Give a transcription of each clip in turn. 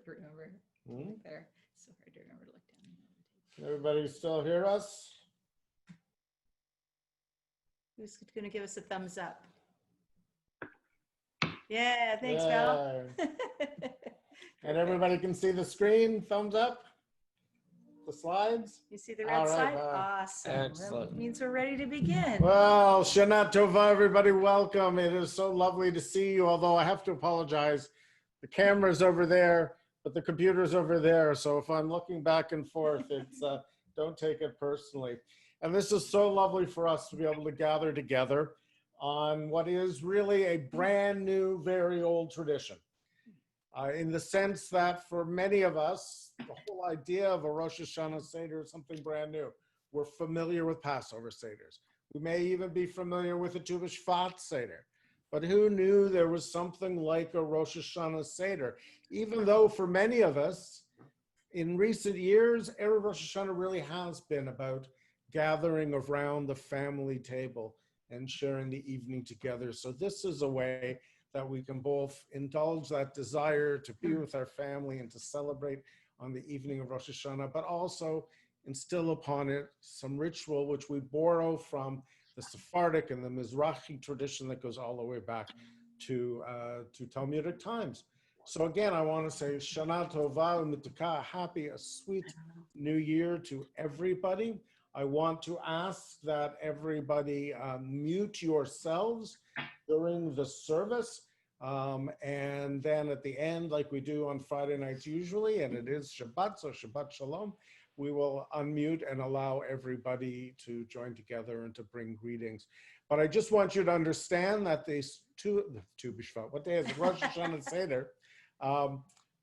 to remember. Right there. It's so hard to remember to look down. Can everybody still hear us? Who's going to give us a thumbs up? Yeah, thanks, Val. And everybody can see the screen, thumbs up, the slides. You see the red slide? Awesome. Excellent. That means we're ready to begin. Well, Shana Tova, everybody, welcome. It is so lovely to see you, although I have to apologize. The camera's over there, but the computer's over there. So if I'm looking back and forth, it's don't take it personally. And this is so lovely for us to be able to gather together on what is really a brand new, very old tradition. In the sense that for many of us, the whole idea of a Rosh HaShanah Seder is something brand new. We're familiar with Passover Seders. We may even be familiar with a Tu B'Shvat Seder. But who knew there was something like a Rosh HaShanah Seder? Even though for many of us, in recent years, Erev Rosh Hashanah really has been about gathering around the family table and sharing the evening together. So this is a way that we can both indulge that desire to be with our family and to celebrate on the evening of Rosh Hashanah, but also instill upon it some ritual which we borrow from the Sephardic and the Mizrahi tradition that goes all the way back to Talmudic times. So again, I want to say Shana Tova U'Metuka, happy, a sweet new year to everybody. I want to ask that everybody mute yourselves during the service. And then at the end, like we do on Friday nights usually, and it is Shabbat, so Shabbat Shalom, we will unmute and allow everybody to join together and to bring greetings. But I just want you to understand that these Tu B'Shvat, what day is it? Rosh HaShanah Seder,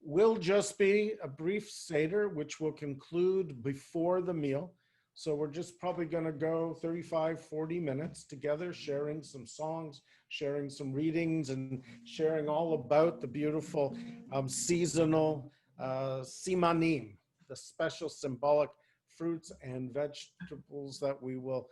will just be a brief Seder, which will conclude before the meal. So we're just probably going to go 35, 40 minutes together, sharing some songs, sharing some readings, and sharing all about the beautiful seasonal simanim, the special symbolic fruits and vegetables that we will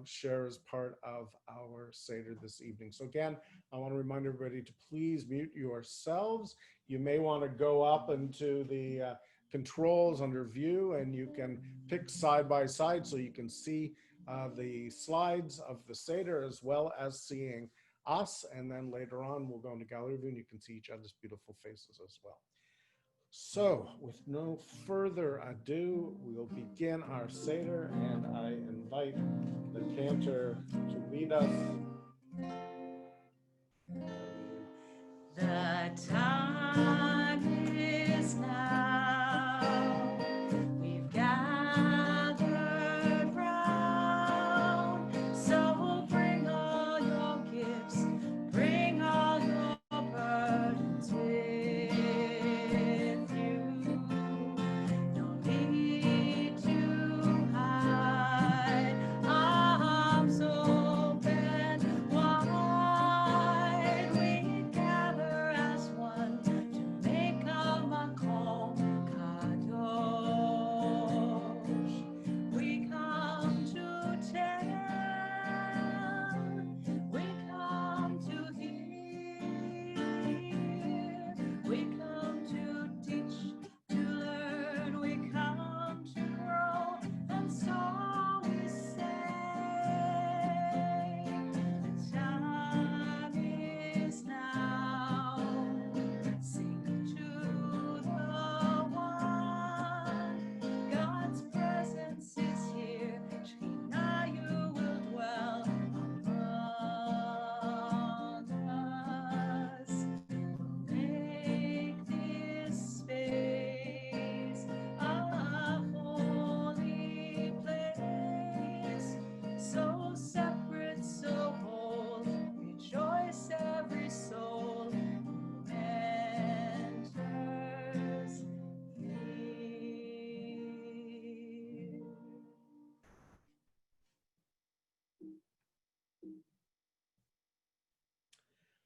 share as part of our Seder this evening. So again, I want to remind everybody to please mute yourselves. You may want to go up into the controls under view, and you can pick side by side so you can see the slides of the Seder as well as seeing us. And then later on, we'll go into gallery view and you can see each other's beautiful faces as well. So with no further ado, we'll begin our Seder, and I invite the Cantor to lead us. The time is now. We've gathered round. So bring all your gifts, bring all your burdens with you. No need to hide. Arms open wide. We gather as one to make a makom kadosh. We come to tell, we come to hear, we come to teach, to learn, we come to grow, and so we say, the time is now. Sing to the one, God's presence is here. Shekhinah, you will dwell among us. Make this space a holy place, so separate, so whole. Rejoice every soul who enters here.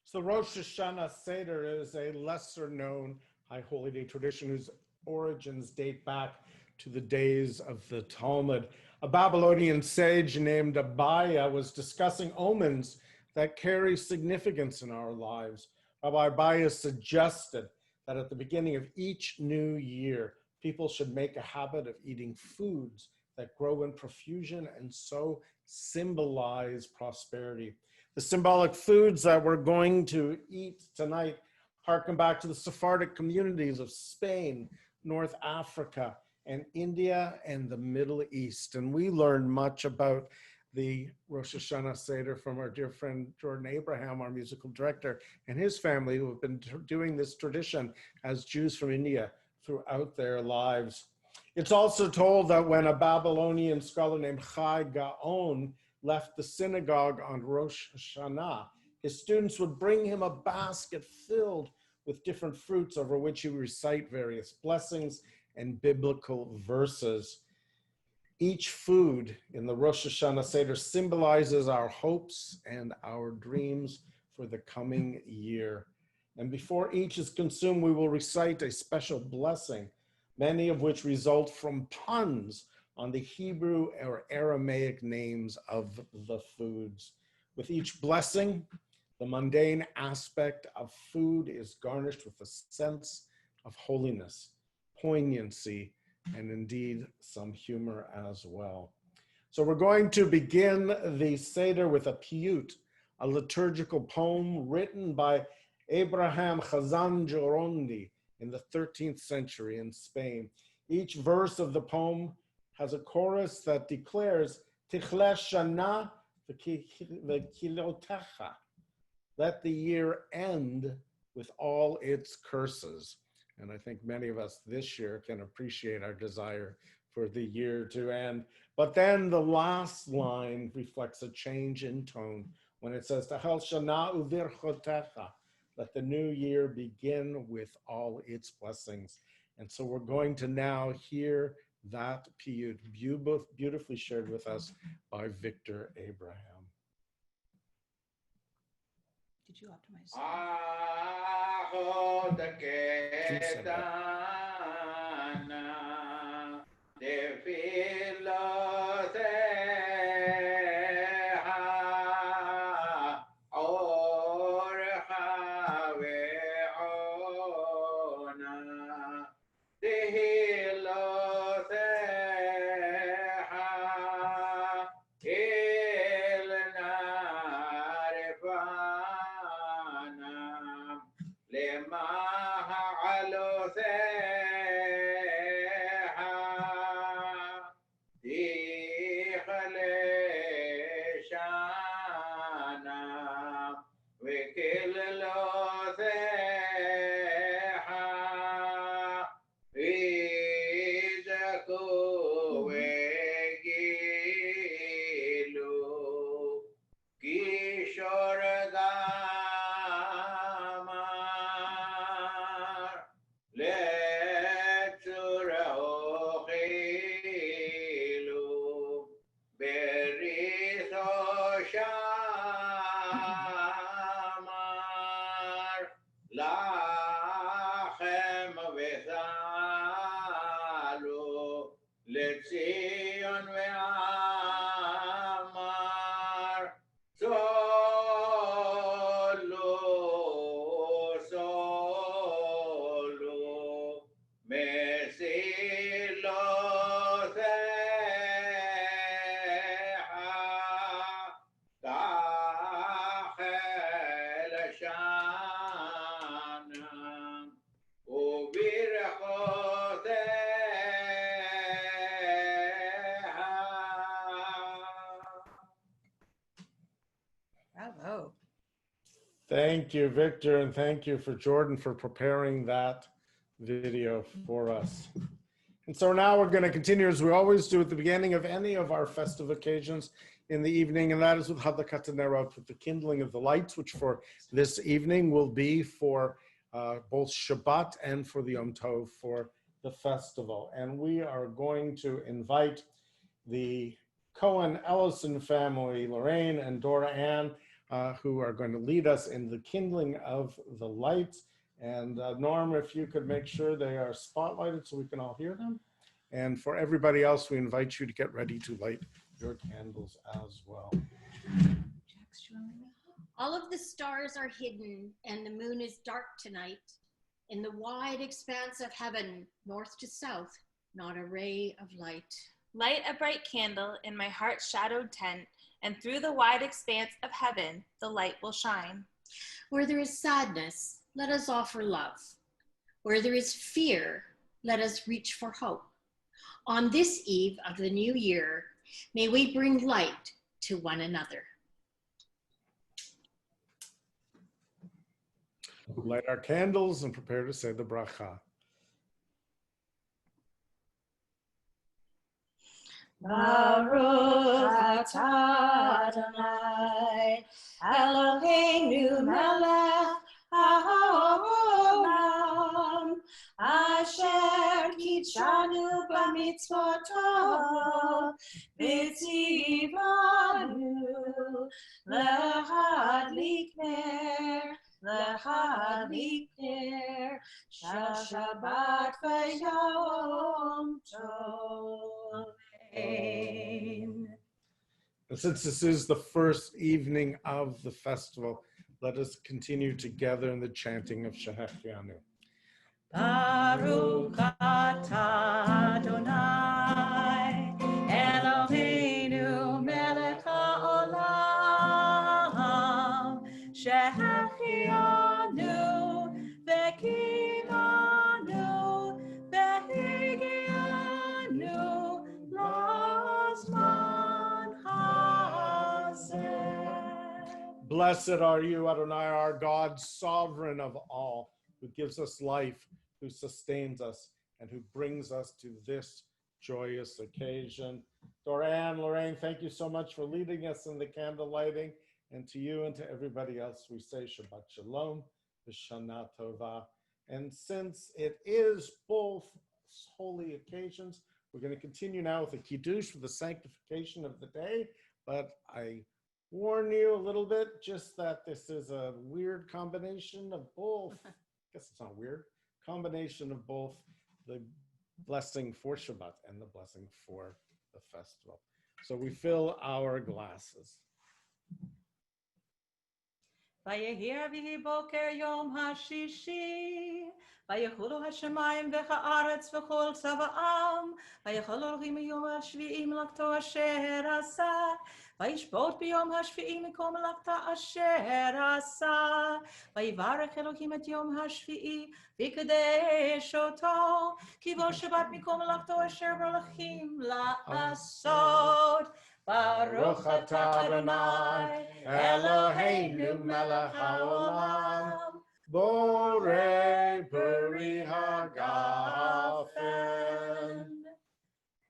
So Rosh HaShanah Seder is a lesser known High Holy Day tradition whose origins date back to the days of the Talmud. A Babylonian sage named Abaya was discussing omens that carry significance in our lives. Rabbi Abaya suggested that at the beginning of each new year, people should make a habit of eating foods that grow in profusion and so symbolize prosperity. The symbolic foods that we're going to eat tonight harken back to the Sephardic communities of Spain, North Africa, and India and the Middle East. And we learned much about the Rosh HaShanah Seder from our dear friend Jordan Abraham, our musical director, and his family, who have been doing this tradition as Jews from India throughout their lives. It's also told that when a Babylonian scholar named Chai Gaon left the synagogue on Rosh Hashanah, his students would bring him a basket filled with different fruits over which he would recite various blessings and biblical verses. Each food in the Rosh Hashanah Seder symbolizes our hopes and our dreams for the coming year. And before each is consumed, we will recite a special blessing, many of which result from puns on the Hebrew or Aramaic names of the foods. With each blessing, the mundane aspect of food is garnished with a sense of holiness, poignancy, and indeed some humor as well. So we're going to begin the Seder with a piyut, a liturgical poem written by Abraham Chazan Jorondi in the 13th century in Spain. Each verse of the poem has a chorus that declares, Tichle Shana v'kilotecha. Let the year end with all its curses. And I think many of us this year can appreciate our desire for the year to end. But then the last line reflects a change in tone when it says, Tahel Shana uvirchotecha. Let the new year begin with all its blessings. And so we're going to now hear that piyut beautifully shared with us by Victor Abraham. Did you optimize? Bravo. Thank you, Victor, and thank you for Jordan for preparing that video for us. And so now we're going to continue as we always do at the beginning of any of our festive occasions in the evening, and that is with Hadlakat Nerot, with the kindling of the lights, which for this evening will be for both Shabbat and for the Yom Tov, for the festival. And we are going to invite the Cohen Ellison family, Lorraine and Dora Ann, who are going to lead us in the kindling of the lights. And Norm, if you could make sure they are spotlighted so we can all hear them. And for everybody else, we invite you to get ready to light your candles as well. All of the stars are hidden and the moon is dark tonight. In the wide expanse of heaven, north to south, not a ray of light. Light a bright candle in my heart-shadowed tent, and through the wide expanse of heaven, the light will shine. Where there is sadness, let us offer love. Where there is fear, let us reach for hope. On this eve of the new year, may we bring light to one another. Light our candles and prepare to say the bracha. Baruch atah Adonai, Eloheinu melech haolam, asher kitshanu b'mitzvoto, v'tzivanu lehadlik ner, shel Shabbat v'yom tov. And since this is the first evening of the festival, let us continue together in the chanting of Shehechianu. Baruch atah Adonai, Eloheinu melech haolam, shehechianu v'kivanu v'higianu lazman hazeh. Blessed are you, Adonai, our God, sovereign of all, who gives us life, who sustains us, and who brings us to this joyous occasion. Lorraine, thank you so much for leading us in the candle lighting. And to you and to everybody else, we say Shabbat Shalom, V'Shana Tova. And since it is both holy occasions, we're going to continue now with the Kidus for the sanctification of the day. But I warn you a little bit, just that this is a weird combination of both. I guess it's not weird. Combination of both the blessing for Shabbat and the blessing for the festival. So we fill our glasses. ויהי רביעי בוקר יום השישי, ויחולו השמיים והארץ וכל צבאם, ויחל אלוהים יום השביעי מלאכתו אשר עשה, וישבות ביום השביעי מכל מלאכתו אשר עשה, ויברך אלוהים את יום השביעי ויקדש אותו, כי בו שבת מכל מלאכתו אשר ברכים לעשות. Baruch atah Adonai, Eloheinu melech haolam, Borei peri hagafen.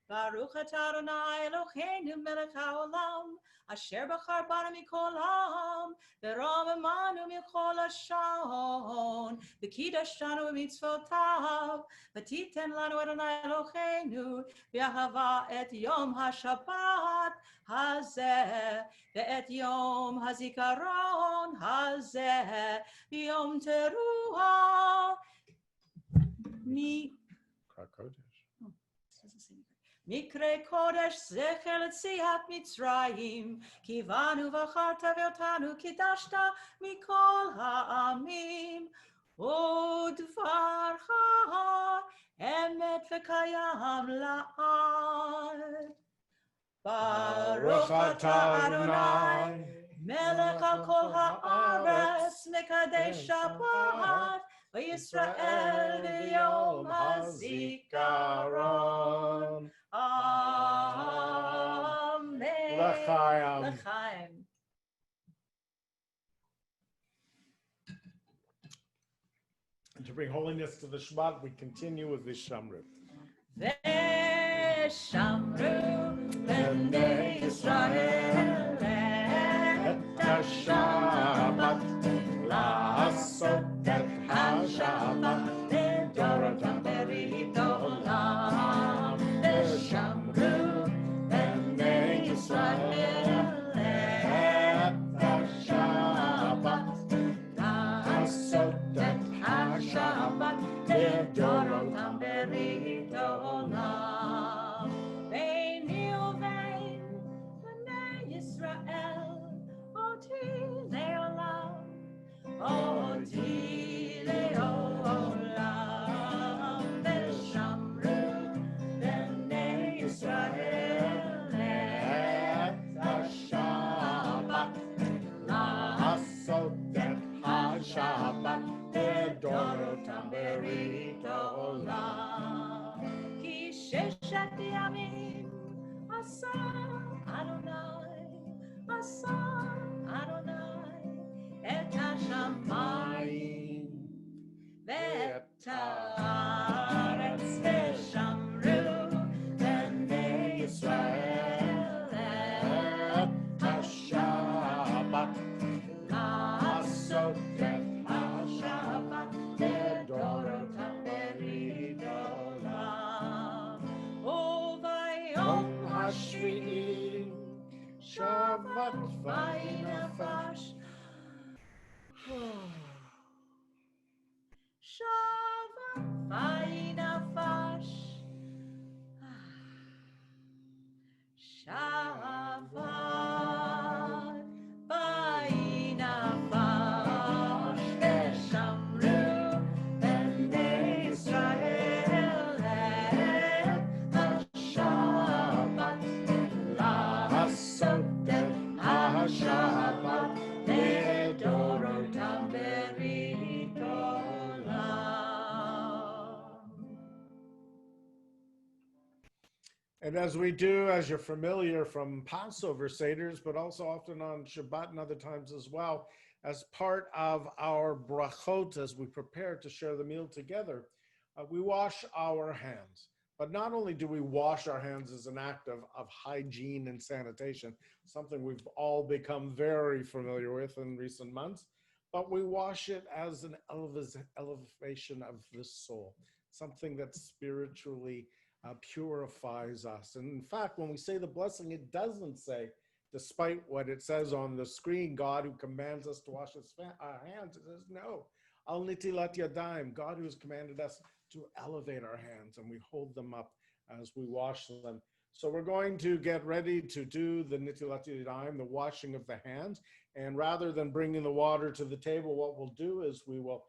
Baruch atah Adonai, Eloheinu melech haolam, asher bachar banu mikol ha'am, v'ramamanu mikol hashon, v'kidashanu b'mitzvotav, v'titen lanu Adonai Eloheinu, v'yahava et yom haShabbat hazeh, ve'et yom hazikaron hazeh, v'yom teruah מקרה קודש זכר ליציאת מצרים, כי בנו בחרת ואותנו קידשת מכל העמים, ודברך אמת וקיים לעד. ברוך אתה אדוני, מלך על כל הארץ, מקדש שבת, וישראל ביום הזיכרון. Amen. L'chaim. L'chaim. And to bring holiness to the Shabbat, we continue with the Shamru. V'shamru b'nei Yisrael et ha-Shabbat, la'asot et ha-Shabbat לדורותם ברית עולם. ושמרו בני ישראל את השבת, לעשות את השבת לדורותם ברית עולם. ביני ובין בני berit olam. Ki sheshet yamim asa Adonai, asa Adonai, et hashamayim ואת הארץ ושמרו בני ישראל את השבת לעשות את השבת לדורותם ברית עולם וביום השביעי שבת וינפש Shabbat vayinafash, Shabbat vayinafash, Veshamru b'nei Yisrael et HaShabbat, la'asot et HaShabbat לדורותם ברית And as we do, as you're familiar from Passover Seders, but also often on Shabbat and other times as well, as part of our brachot, as we prepare to share the meal together, we wash our hands. But not only do we wash our hands as an act of hygiene and sanitation, something we've all become very familiar with in recent months, but we wash it as an elevation of the soul, something that spiritually purifies us. And in fact, when we say the blessing, it doesn't say, despite what it says on the screen, God who commands us to wash our hands. It says, no, al nitilat yadayim, God who has commanded us to elevate our hands, and we hold them up as we wash them. So we're going to get ready to do the nitilat yadayim, the washing of the hands. And rather than bringing the water to the table, what we'll do is we will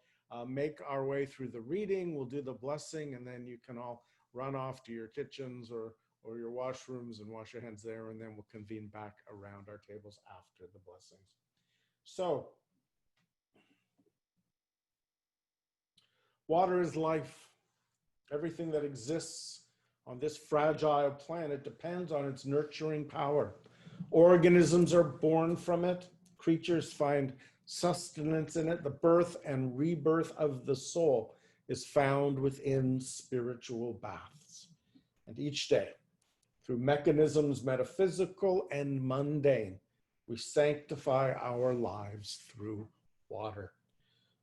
make our way through the reading, we'll do the blessing, and then you can all run off to your kitchens or your washrooms and wash your hands there, and then we'll convene back around our tables after the blessings. So, water is life. Everything that exists on this fragile planet depends on its nurturing power. Organisms are born from it. Creatures find sustenance in it. The birth and rebirth of the soul is found within spiritual baths. And each day, through mechanisms metaphysical and mundane, we sanctify our lives through water.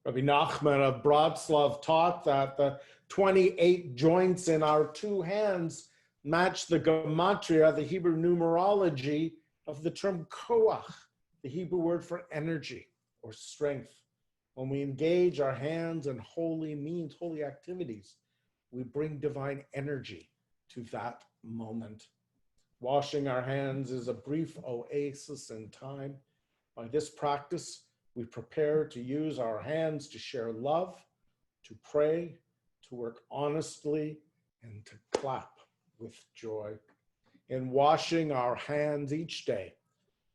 Rabbi Nachman of Bratslav taught that the 28 joints in our two hands match the gematria, the Hebrew numerology of the term koach, the Hebrew word for energy or strength. When we engage our hands in holy means, holy activities, we bring divine energy to that moment. Washing our hands is a brief oasis in time. By this practice, we prepare to use our hands to share love, to pray, to work honestly, and to clap with joy. In washing our hands each day,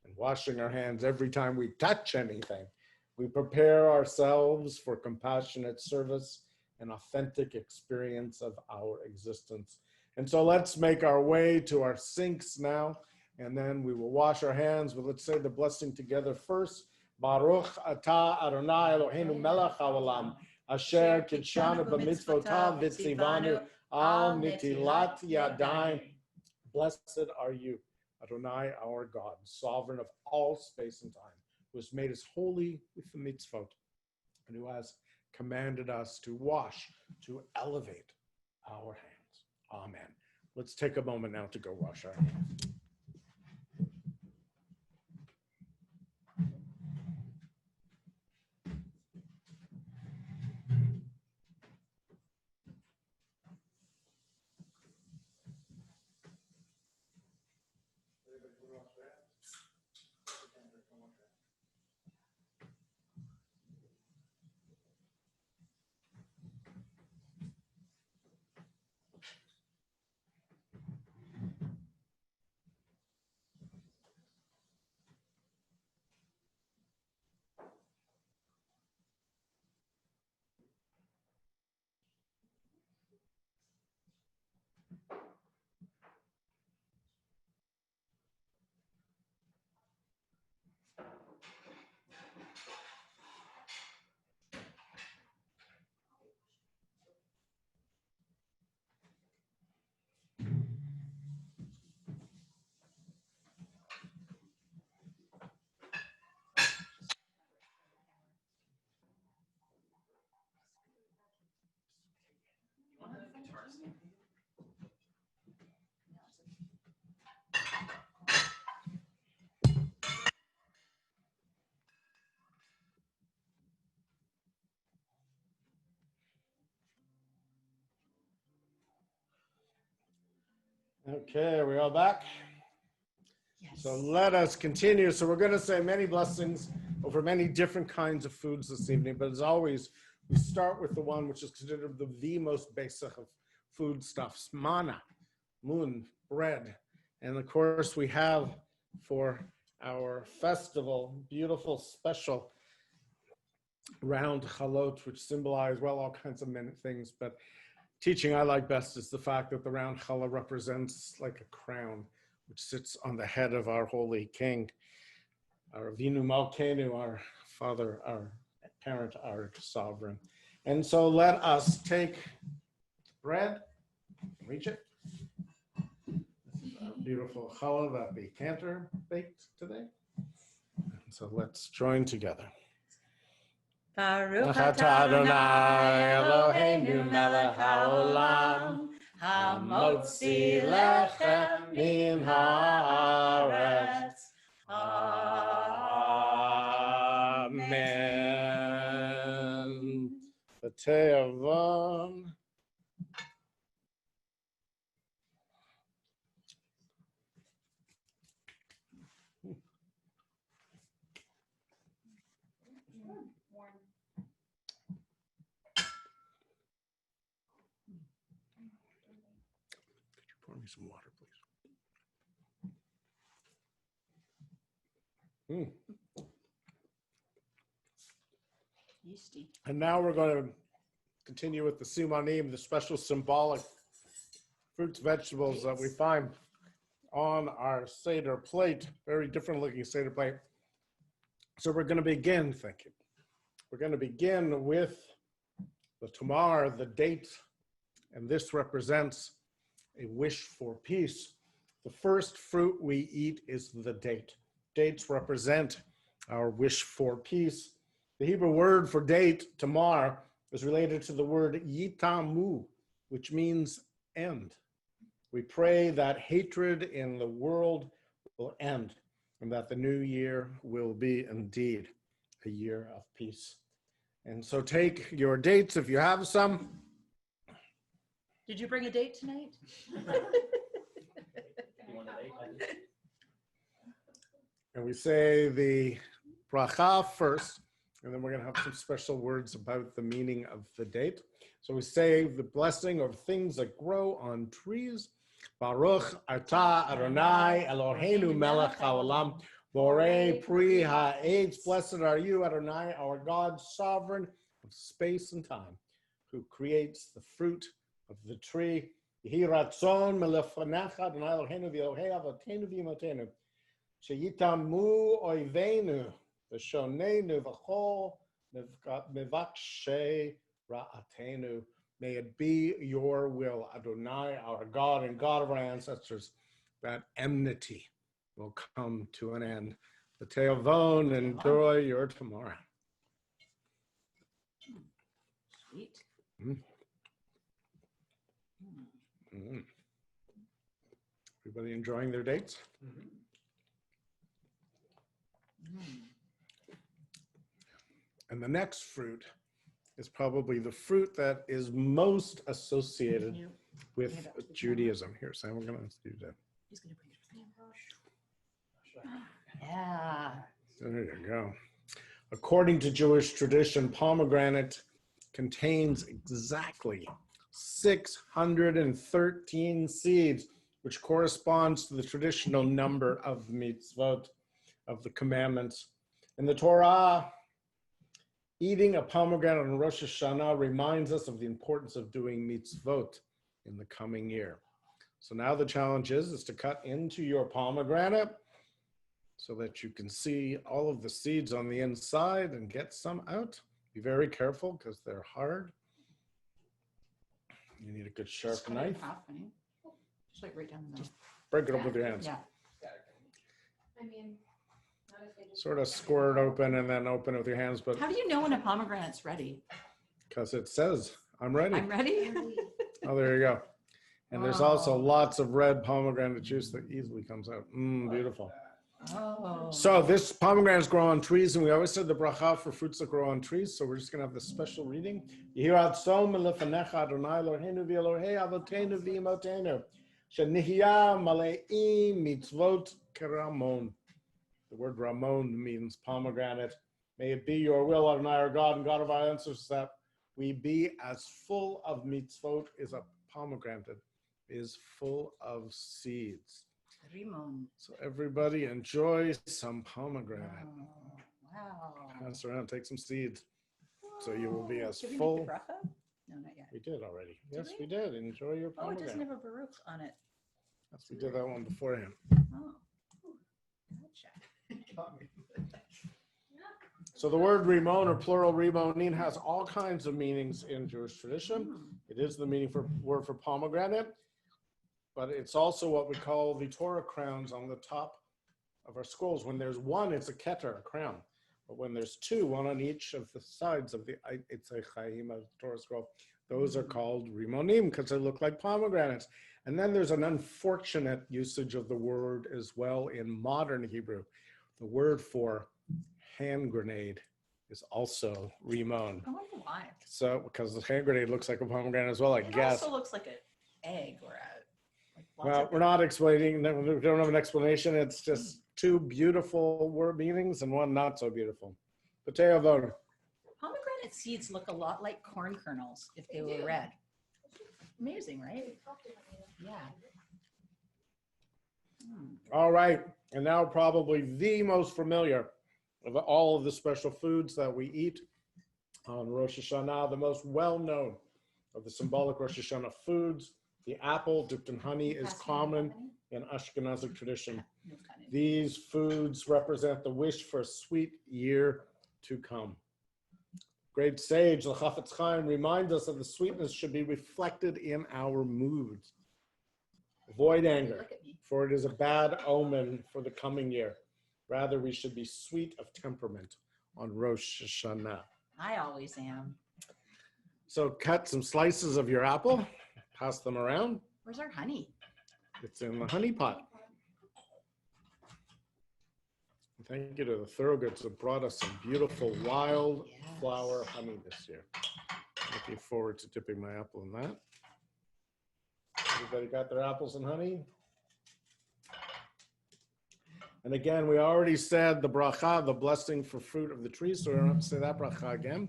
and washing our hands every time we touch anything, we prepare ourselves for compassionate service and authentic experience of our existence. And so let's make our way to our sinks now, and then we will wash our hands. But let's say the blessing together first. Baruch atah Adonai Eloheinu melech haolam, asher kidshanu b'mitzvotav v'tzivanu al nitilat yadayim. Blessed are you, Adonai, our God, sovereign of all space and time, who has made us holy with the mitzvot, and who has commanded us to wash, to elevate our hands. Amen. Let's take a moment now to go wash our hands. Okay, are we all back? Yes. So let us continue. So we're going to say many blessings over many different kinds of foods this evening. But as always, we start with the one which is considered the most basic of foodstuffs, manna, moon, bread. And of course, we have for our festival, beautiful, special round chalot, which symbolize, well, all kinds of many things. But teaching I like best is the fact that the round challah represents like a crown, which sits on the head of our holy king, our Avinu Malkeinu, our father, our parent, our sovereign. And so let us take bread, reach it. This is our beautiful challah that the Cantor baked today. So let's join together. Baruch atah Adonai Eloheinu melech haolam, hamotzi lechem min haaretz. Amen. The Teavon. Pour me some water, please. Yeasty. And now we're going to continue with the simanim, the special symbolic fruits, vegetables that we find on our Seder plate. Very different looking Seder plate. So we're going to begin, thank you. We're going to begin with the tamar, the date, and this represents a wish for peace. The first fruit we eat is the date. Dates represent our wish for peace. The Hebrew word for date, tamar, is related to the word yitamu, which means end. We pray that hatred in the world will end and that the new year will be indeed a year of peace. And so take your dates if you have some. Did you bring a date tonight? And we say the bracha first, and then we're going to have some special words about the meaning of the date. So we say the blessing of things that grow on trees. Baruch atah Adonai Eloheinu melech haolam borei pri ha'etz. Blessed are you, Adonai, our God, sovereign of space and time, who creates the fruit of the tree. Yehi ratzon melefanecha Adonai Eloheinu v'Elohei avotenu v'imotenu sheyitamu oivenu v'shonenu v'chol mevakshe ra'atenu. May it be your will, Adonai, our God and God of our ancestors, that enmity will come to an end. The Teavon, enjoy your tomorrow. Sweet. Everybody enjoying their dates? And the next fruit is probably the fruit that is most associated with Judaism. Here, Sam, we're going to do that. He's going to bring it. Yeah. There you go. According to Jewish tradition, pomegranate contains exactly 613 seeds, which corresponds to the traditional number of mitzvot, of the commandments. In the Torah, eating a pomegranate on Rosh HaShanah reminds us of the importance of doing mitzvot in the coming year. So now the challenge is to cut into your pomegranate so that you can see all of the seeds on the inside and get some out. Be very careful because they're hard. You need a good sharp knife. Just like right down the middle. Break it up with your hands. Yeah. Sort of score it open and then open it with your hands, but How do you know when a pomegranate's ready? because it says, I'm ready. I'm ready. Oh, there you go. And there's also lots of red pomegranate juice that easily comes out. Beautiful. Oh. So this pomegranates grow on trees, and we always said the bracha for fruits that grow on trees. So we're just going to have this special reading. Yehi ratzon melefanecha Adonai Eloheinu v'Elohei avotenu v'imotenu Shenihya malei mitzvot keramon. The word Ramon means pomegranate. May it be your will, Adonai, our God and God of our ancestors, that we be as full of mitzvot as a pomegranate is full of seeds. Rimon. So everybody enjoy some pomegranate. Wow. Pass around, take some seeds. So you will be as Did we full. make the bracha? No, not yet. We did already. Did Yes, we? we did. Enjoy your Oh, it pomegranate. doesn't have a Baruch on it. Yes, we did that one beforehand. Oh. Gotcha. So the word Rimon, or plural Rimonin, has all kinds of meanings in Jewish tradition. It is the word for pomegranate, but it's also what we call the Torah crowns on the top of our scrolls. When there's one, it's a keter, a crown. But when there's two, one on each of the sides of the Itzay Chaim of the Torah scroll, those are called Rimonim because they look like pomegranates. And then there's an unfortunate usage of the word as well in modern Hebrew. The word for hand grenade is also Rimon. I wonder why. So, because the hand grenade looks like a pomegranate as well, I guess. It also looks like an egg or a. Well, we're not explaining, we don't have an explanation. It's just two beautiful word meanings and one not so beautiful. Potato voter. Pomegranate seeds look a lot like corn kernels if they were red. Amazing, right? Yeah. All right, and now probably the most familiar of all of the special foods that we eat on Rosh Hashanah, the most well-known of the symbolic Rosh Hashanah foods. The apple dipped in honey is common in Ashkenazic tradition. These foods represent the wish for a sweet year to come. Great sage, the Chafetz Chaim, reminds us that the sweetness should be reflected in our moods. Avoid anger, for it is a bad omen for the coming year. Rather, we should be sweet of temperament on Rosh Hashanah. I always am. So cut some slices of your apple, pass them around. Where's our honey? It's in the honey pot. Thank you to the Thorogoods that brought us some beautiful wildflower honey this year. Looking forward to dipping my apple in that. Everybody got their apples and honey? And again, we already said the bracha, the blessing for fruit of the tree, so we don't have to say that bracha again,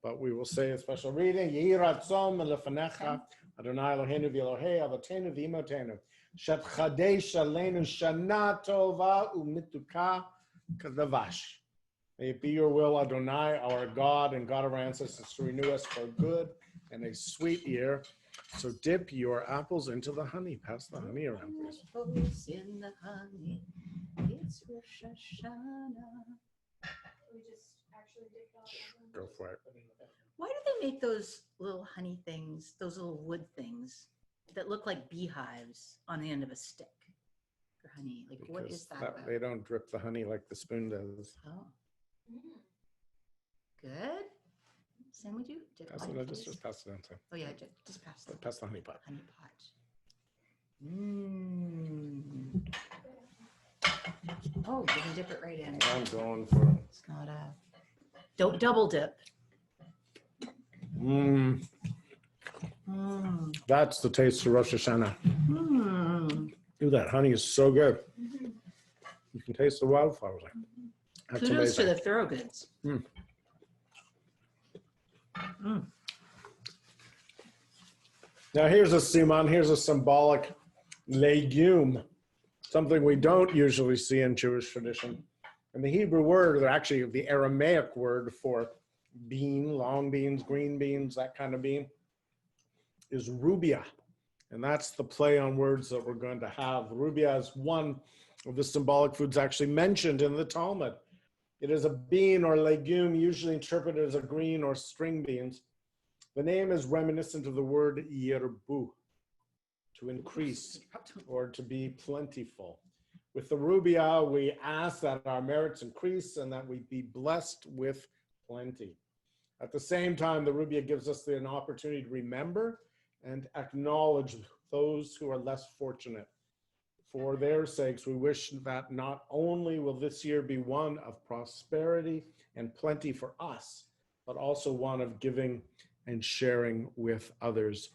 but we will say a special reading. Yehi ratzon melefanecha, Adonai Eloheinu v'Elohei Avotenu v'Imotenu, shet chadesh aleinu shana tova u'mituka kadavash. May it be your will, Adonai, our God and God of our ancestors, to renew us for good and a sweet year. So dip your apples into the honey. Pass the honey around, please. Apples in the honey. It's Rosh Hashanah. We just actually dipped all of them. Go for it. Why do they make those little honey things, those little wood things that look like beehives on the end of a stick for honey? Like, what is that about? They don't drip the honey like the spoon does. Oh. Good. Sam, would you? Pass it, just pass it down. So. Oh, yeah, just pass the Pass the honey pot. honey pot. Mmm. Oh, you can dip it right in. I'm going for it. It's not a. Don't double dip. Mmm. Mmm. That's the taste of Rosh Hashanah. Mmm. Ooh, that honey is so good. You can taste the wildflowers. That's Kudos amazing. to the Thorogoods. Mm. Mm. Now here's a siman, here's a symbolic legume, something we don't usually see in Jewish tradition. And the Hebrew word, or actually the Aramaic word for bean, long beans, green beans, that kind of bean, is rubia. And that's the play on words that we're going to have. Rubia is one of the symbolic foods actually mentioned in the Talmud. It is a bean or legume usually interpreted as a green or string beans. The name is reminiscent of the word yerbu, to increase or to be plentiful. With the rubia, we ask that our merits increase and that we be blessed with plenty. At the same time, the rubia gives us an opportunity to remember and acknowledge those who are less fortunate. For their sakes, we wish that not only will this year be one of prosperity and plenty for us, but also one of giving and sharing with others.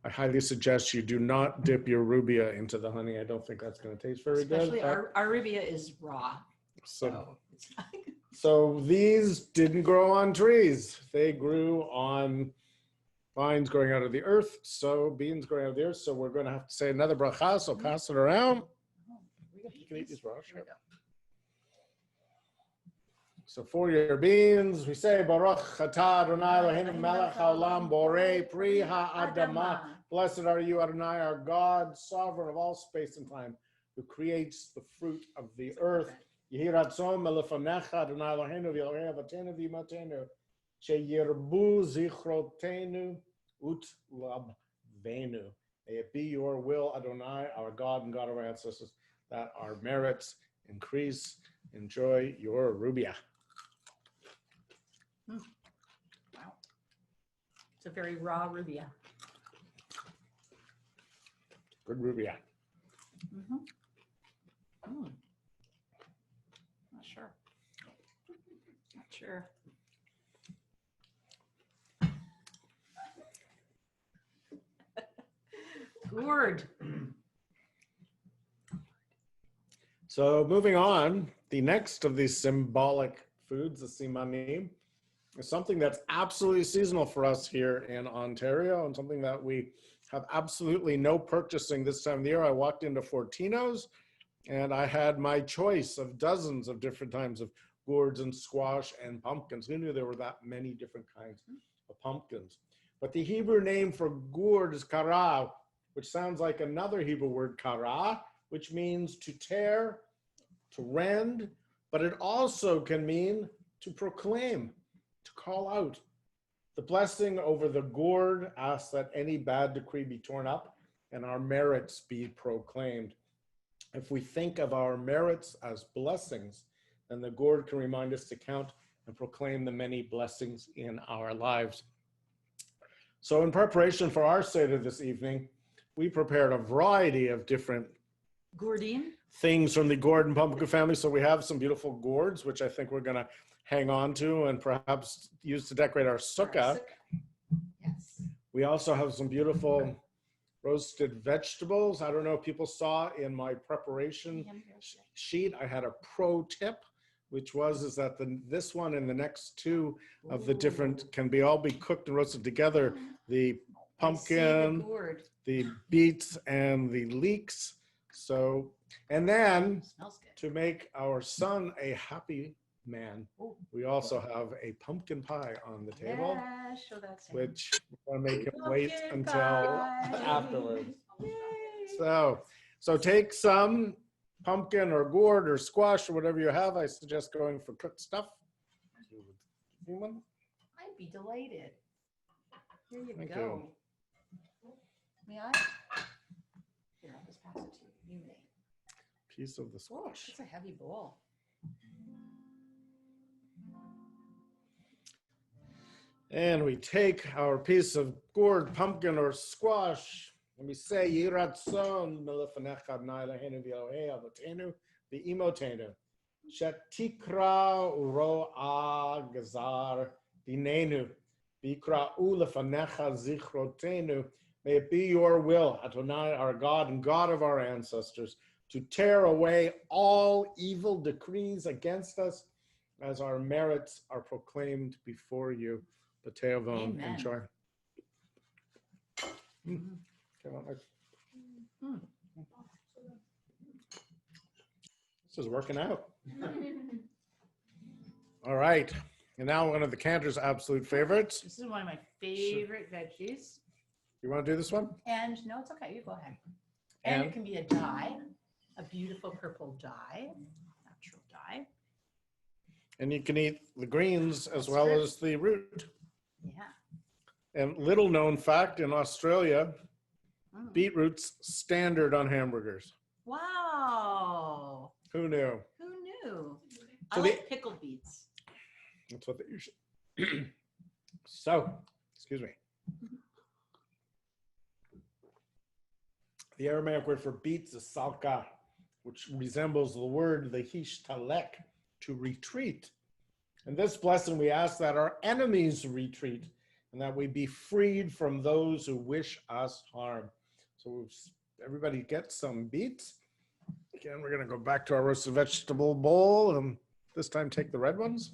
I highly suggest you do not dip your Rubia into the honey. I don't think that's going to taste very Especially good. our Rubia is raw. So, It's not good. so these didn't grow on trees. They grew on vines growing out of the earth. So beans growing out of the earth. So we're going to have to say another bracha. So pass it around. Oh, we gotta You can eat these raw. Here we go. So for your beans, we say Baruch Atah Adonai Eloheinu Melech Haolam Borei Pri Ha'adamah. Blessed are you, Adonai, our God, sovereign of all space and time, who creates the fruit of the earth. Yehi ratzon melefanecha Adonai Eloheinu v'Elokei Avotenu v'Imotenu sheyirbu zichrotenu utlabvenu. May it be your will, Adonai, our God and God of our ancestors, that our merits increase. Enjoy your Rubia. Wow. It's a very raw Rubia. Good Rubia. Mm-hmm. Mm. Not sure. Not sure. Gourd. So moving on, the next of these symbolic foods, the simanim, is something that's absolutely seasonal for us here in Ontario and something that we have absolutely no purchasing this time of the year. I walked into Fortino's and I had my choice of dozens of different types of gourds and squash and pumpkins. Who knew there were that many different kinds of pumpkins? But the Hebrew name for gourd is kara, which sounds like another Hebrew word kara, which means to tear, to rend, but it also can mean to proclaim, to call out. The blessing over the gourd asks that any bad decree be torn up and our merits be proclaimed. If we think of our merits as blessings, then the gourd can remind us to count and proclaim the many blessings in our lives. So in preparation for our Seder this evening, we prepared a variety of different Gourdine. things from the gourd and pumpkin family. So we have some beautiful gourds, which I think we're going to hang on to and perhaps use to decorate our sukkah. Yes. We also have some beautiful roasted vegetables. I don't know if people saw in my preparation sheet, I had a pro tip, which is that this one and the next two of the different can all be cooked and roasted together. The pumpkin, the beets, and the leeks. So, and then Smells good. to make our son a happy man, we also have a pumpkin pie on the table, Yeah, show that to him. which we're going to make him wait Pumpkin until pie. afterwards. Yay. So take some pumpkin or gourd or squash or whatever you have. I suggest going for cooked stuff. Anyone? I'd be delighted. Here you Thank go. May I? Here, I'll just pass it to you. You may. Piece of the Oh, squash. it's a heavy bowl. And we take our piece of gourd, pumpkin, or squash, and we say, Yiratzon melefanecha Adonai Eloheinu v'Elokei Avotenu v'Imotenu shetikra ro'a gazar dinenu v'yikra'u lefanecha zichrotenu. May it be your will, Adonai, our God and God of our ancestors, to tear away all evil decrees against us as our merits are proclaimed before you. The Teavon, Amen. enjoy. Mm. This is working out. All right. And now one of the Cantor's absolute favorites. This is one of my favorite veggies. You want to do this one? And no, it's okay. You go ahead. And it can be a dye, a beautiful purple dye, natural dye. And you can eat the greens as That's well true. as the root. Yeah. And little known fact, in Australia, beetroot's standard on hamburgers. Wow. Who knew? Who knew? So I the- like pickled beets. That's what they usually. So, excuse me. The Aramaic word for beets is salka, which resembles the word lehishtalek, to retreat. In this blessing, we ask that our enemies retreat and that we be freed from those who wish us harm. So everybody get some beets. Again, we're going to go back to our roasted vegetable bowl, and this time take the red ones.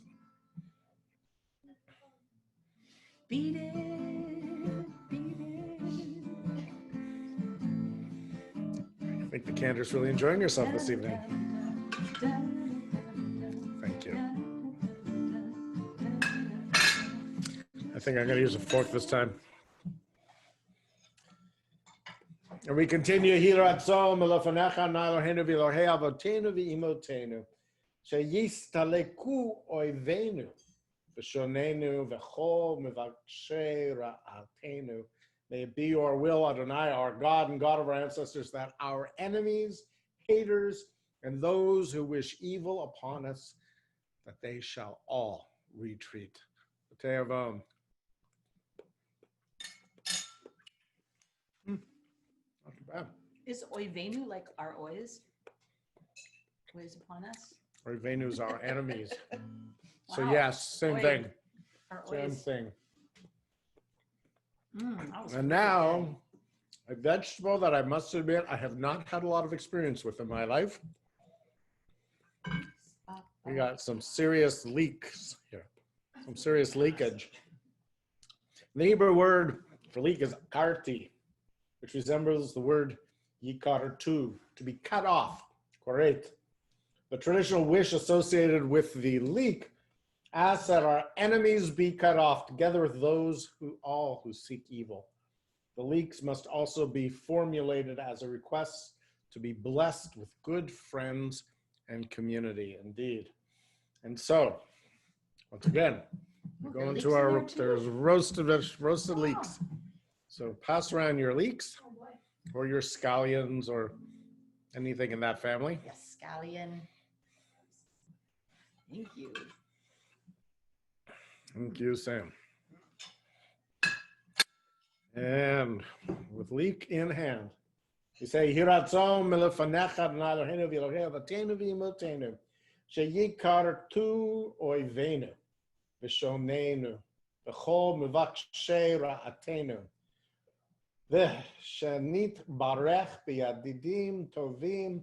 Beat it, beat it. I think the Cantor's really enjoying yourself this evening. Thank you. I think I'm going to use a fork this time. And we continue here at Zom, Elofanecha, Nailohenu, Vilohei, Avotenu, V'imotenu, Sheyistaleku oivenu, V'shonenu, V'chol, Mevakshe Ra'atenu. May it be your will, Adonai, our God and God of our ancestors, that our enemies, haters, and those who wish evil upon us, that they shall all retreat. Te'avom. Not too bad. Is oivenu like our ois? Ois upon us? Oivenu is our enemies. So Wow. yes, same Oi. thing. Our Same ois. thing. That was And pretty now, a vegetable that I must admit I have not had a lot of experience with in my life. good. We got some serious leaks here, some serious leakage. The Hebrew word for leak is karti, which resembles the word yikartu, to be cut off. Correct. The traditional wish associated with the leek asks that our enemies be cut off, together with those who seek evil. The leeks must also be formulated as a request to be blessed with good friends and community, indeed. And so, once again, we Oh, go there are into leeks in our, there too? there's roasted Oh. leeks. So pass around your leeks or your scallions or anything in that family. Yes, scallion. Thank you. Thank you, Sam. And with leek in hand, you say, Hiratzom melefanecha Adonai Eloheinu v'Elohei avotenu v'imotenu, sheyikartu oivenu, v'shonenu, v'chol mevakshe ra'atenu, v'shenit barech b'yadidim tovim,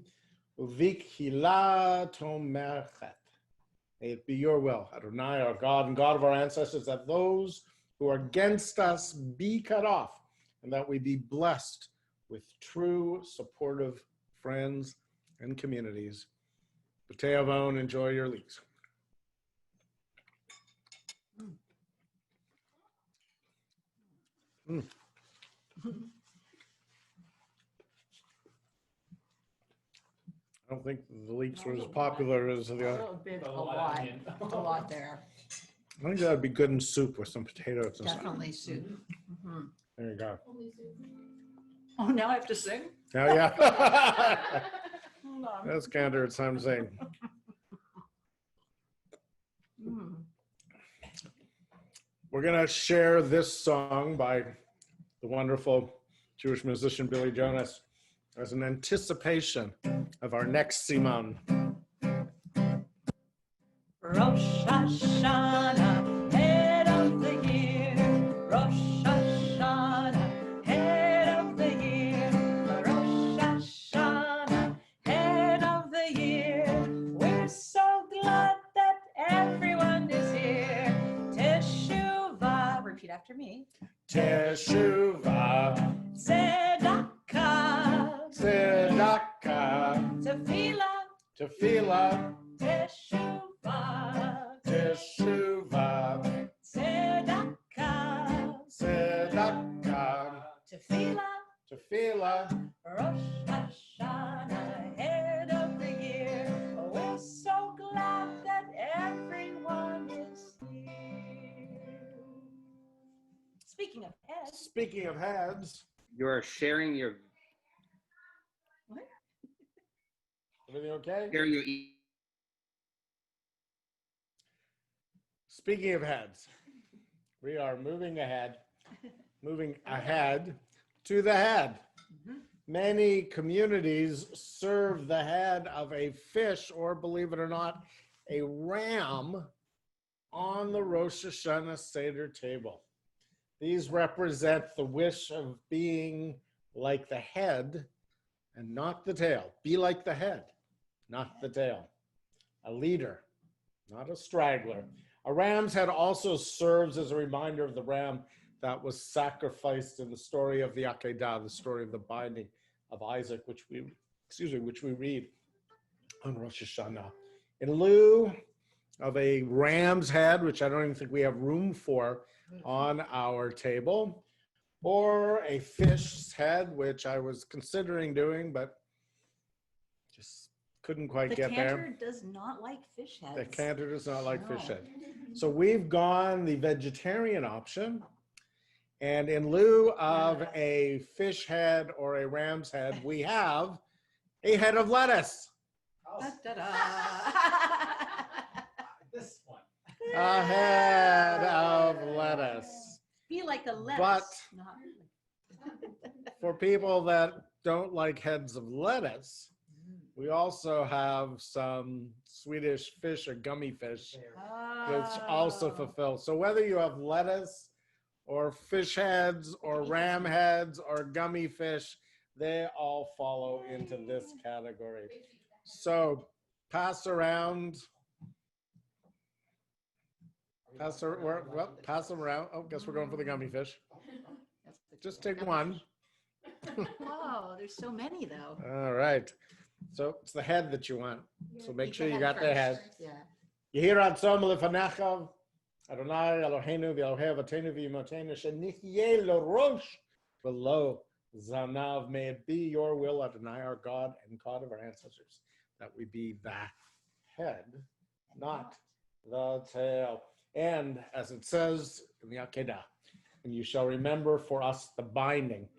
u'vikhila tomerchet. May it be your will, Adonai, our God and God of our ancestors, that those who are against us be cut off, and that we be blessed with true, supportive friends and communities. B'te'avon, enjoy your leeks. Mm. I don't think the leeks were as popular as the other. A lot there. I think that would be good in soup with some potatoes and stuff. Definitely soup. Mhm. There you go. Oh, now I have to sing? Oh, yeah. Hold on. That's Cantor. It's time to sing. Mm. We're going to share this song by the wonderful Jewish musician Billy Jonas as an anticipation of our next Siman. Rosh HaShanah, head of the year. Rosh HaShanah, head of the year. Rosh HaShanah, head of the year. We're so glad that everyone is here. Teshuvah, repeat after me. Teshuvah, Tzedakah, tzedakah, tefillah, tefillah, teshuvah, teshuvah, tzedakah, tzedakah, tefillah, tefillah. Rosh HaShanah, head of the year. We're so glad that everyone is here. Speaking of heads, Speaking of heads, You are sharing your everything okay? sharing your Speaking of heads, we are moving ahead to the head. Mhm. Many communities serve the head of a fish, or believe it or not, a ram on the Rosh HaShanah Seder table. These represent the wish of being like the head and not the tail. Be like the head, not the tail. A leader, not a straggler. A ram's head also serves as a reminder of the ram that was sacrificed in the story of the Akedah, the story of the binding of Isaac, which we read on Rosh Hashanah. In lieu of a ram's head, which I don't even think we have room for on our table, or a fish's head, which I was considering doing, but just couldn't quite get there. The Cantor does not like fish heads. The Cantor does not like fish No. head. So we've gone the vegetarian option. And in lieu of a fish head or a ram's head, we have a head of lettuce. This one. A head of lettuce. Be like the lettuce. But not for people that don't like heads of lettuce, we also have some Swedish fish or gummy fish, which also fulfill. So whether you have lettuce or fish heads or ram heads or gummy fish, they all follow into this category. So pass around. Pass around. Oh, guess we're going for the gummy fish. Just take one. Whoa, there's so many though. All right. So it's the head that you want. So make Eat sure the you head got the first. head. Yeah. Yehira tzom lefanecha, Adonai Eloheinu v'Elohei avotenu v'imotenu shenichye l'rosh v'lo zanav. May it be your will, Adonai, our God and God of our ancestors, that we be the head, not the tail. And as it says in the Akedah, and you shall remember for us the binding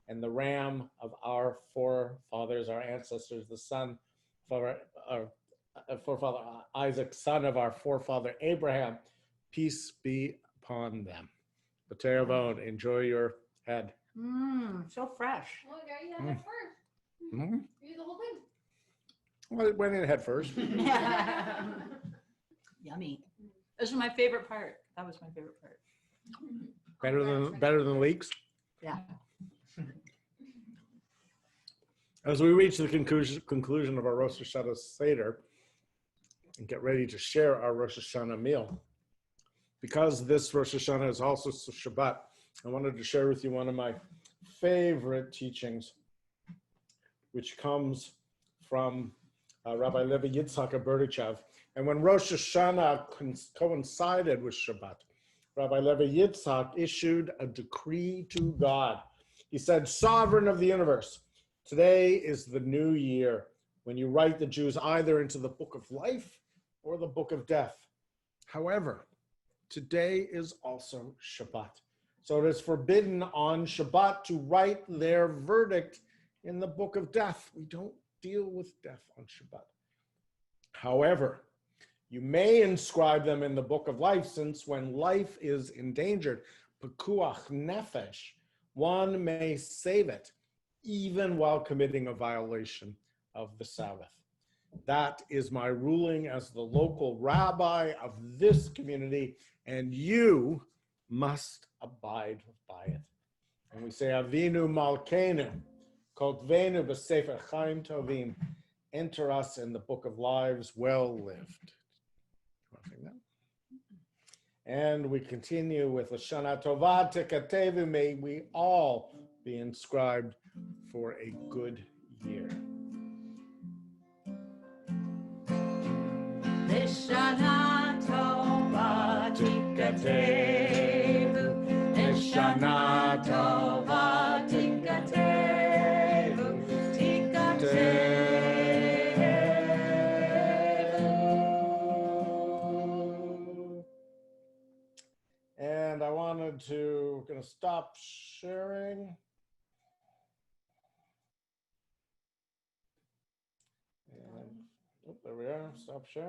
and the ram of our forefathers, our ancestors, the son for our forefather Isaac, son of our forefather Abraham. Peace be upon them. B'terevon, enjoy your head. So fresh. Well, you gotta eat it first. Mm-hmm. Eat the whole thing. Well, it went in head first. Yummy. This was my favorite part. That was my favorite part. Better than leeks. Yeah. As we reach the conclusion of our Rosh HaShanah Seder and get ready to share our Rosh Hashanah meal, because this Rosh Hashanah is also Shabbat, I wanted to share with you one of my favorite teachings, which comes from Rabbi Levi Yitzhak of Berdichev. And when Rosh Hashanah coincided with Shabbat, Rabbi Levi Yitzhak issued a decree to God. He said, Sovereign of the universe, today is the new year when you write the Jews either into the book of life or the book of death. However, today is also Shabbat. So it is forbidden on Shabbat to write their verdict in the book of death. We don't deal with death on Shabbat. However, you may inscribe them in the book of life, since when life is endangered, pekuach nefesh, one may save it, even while committing a violation of the Sabbath. That is my ruling as the local rabbi of this community, and you must abide by it. And we say, Avinu Malkeinu, Kotvenu b'Sefer Chaim Tovim, enter us in the book of lives well lived. And we continue with Lashana Tova Tekatevu, may we all be inscribed for a good year. Lashana Tova Tekatevu, Lashana Tova Tekatevu, Tekatevu. And I wanted to, going to stop sharing. And, oh, there we are, stop sharing.